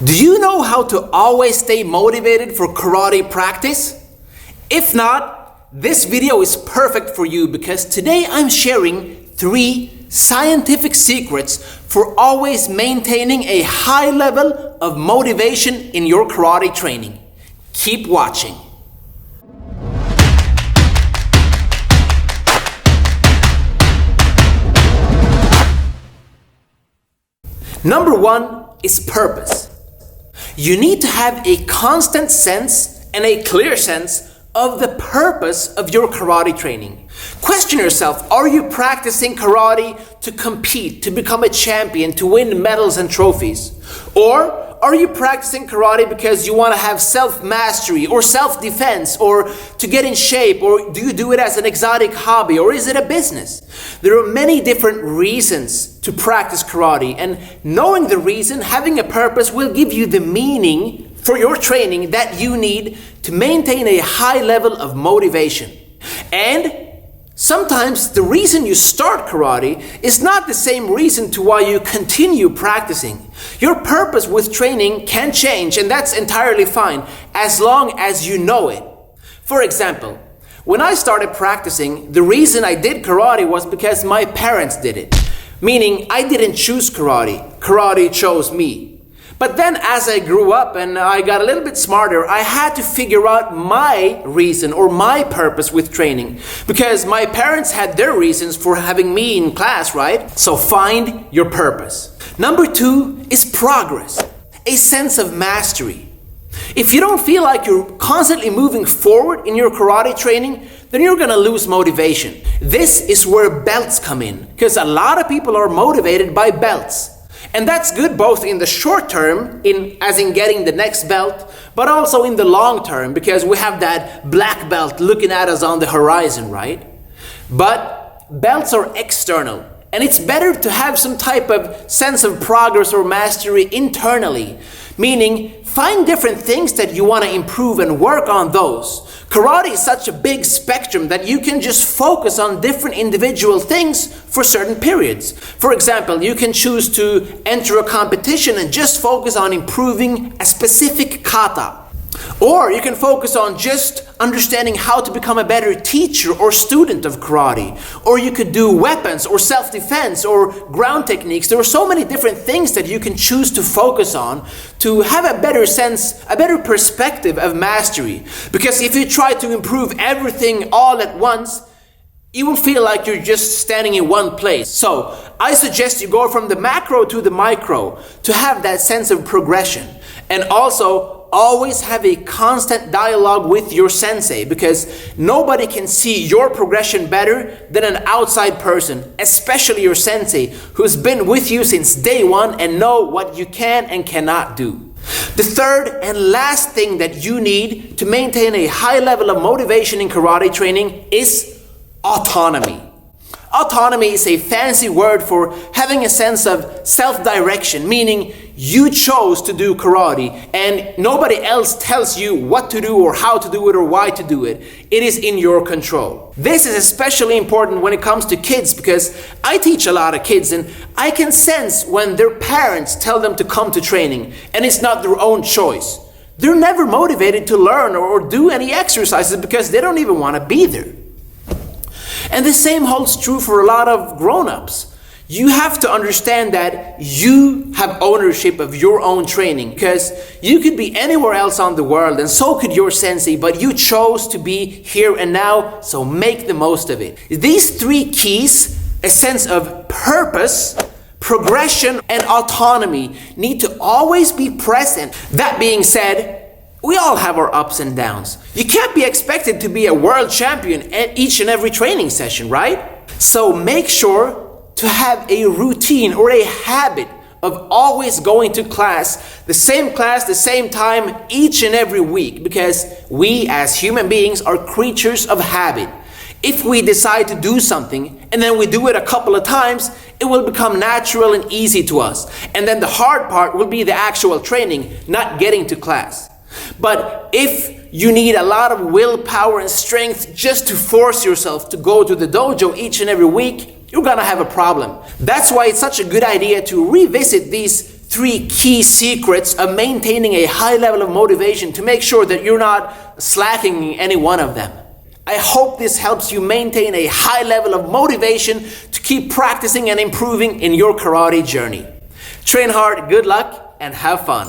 Do you know how to always stay motivated for karate practice? If not, this video is perfect for you because today I'm sharing 3 scientific secrets for always maintaining a high level of motivation in your karate training. Keep watching. Number 1 is purpose. You need to have a constant sense and a clear sense of the purpose of your karate training. Question yourself, are you practicing karate to compete, to become a champion, to win medals and trophies? Or are you practicing karate because you want to have self-mastery or self-defense or to get in shape, or do you do it as an exotic hobby, or is it a business? There are many different reasons to practice karate, and knowing the reason, having a purpose will give you the meaning for your training that you need to maintain a high level of motivation. And sometimes the reason you start karate is not the same reason to why you continue practicing. Your purpose with training can change, and that's entirely fine as long as you know it. For example, when I started practicing, the reason I did karate was because my parents did it. Meaning I didn't choose karate, karate chose me. But then as I grew up and I got a little bit smarter, I had to figure out my reason or my purpose with training. Because my parents had their reasons for having me in class, right? So find your purpose. Number 2 is progress, a sense of mastery. If you don't feel like you're constantly moving forward in your karate training, then you're gonna lose motivation. This is where belts come in, because a lot of people are motivated by belts. And that's good both in the short term, as in getting the next belt, but also in the long term, because we have that black belt looking at us on the horizon, right? But belts are external, and it's better to have some type of sense of progress or mastery internally, meaning find different things that you want to improve and work on those. Karate is such a big spectrum that you can just focus on different individual things for certain periods. For example, you can choose to enter a competition and just focus on improving a specific kata. Or you can focus on just understanding how to become a better teacher or student of karate. Or you could do weapons or self-defense or ground techniques. There are so many different things that you can choose to focus on to have a better sense, a better perspective of mastery. Because if you try to improve everything all at once, you will feel like you're just standing in one place. So I suggest you go from the macro to the micro to have that sense of progression. And also, always have a constant dialogue with your sensei, because nobody can see your progression better than an outside person, especially your sensei, who's been with you since day one and know what you can and cannot do. The third and last thing that you need to maintain a high level of motivation in karate training is autonomy. Autonomy is a fancy word for having a sense of self-direction, meaning you chose to do karate and nobody else tells you what to do or how to do it or why to do it. It is in your control. This is especially important when it comes to kids, because I teach a lot of kids and I can sense when their parents tell them to come to training and it's not their own choice. They're never motivated to learn or do any exercises because they don't even want to be there. And the same holds true for a lot of grown-ups. You have to understand that you have ownership of your own training, because you could be anywhere else on the world and so could your sensei, but you chose to be here and now, so make the most of it. These 3 keys, a sense of purpose, progression, and autonomy, need to always be present. That being said, we all have our ups and downs. You can't be expected to be a world champion at each and every training session, right? So make sure to have a routine or a habit of always going to class, the same time each and every week, because we as human beings are creatures of habit. If we decide to do something and then we do it a couple of times, it will become natural and easy to us. And then the hard part will be the actual training, not getting to class. But if you need a lot of willpower and strength just to force yourself to go to the dojo each and every week, you're gonna have a problem. That's why it's such a good idea to revisit these 3 key secrets of maintaining a high level of motivation to make sure that you're not slacking in any one of them. I hope this helps you maintain a high level of motivation to keep practicing and improving in your karate journey. Train hard, good luck, and have fun.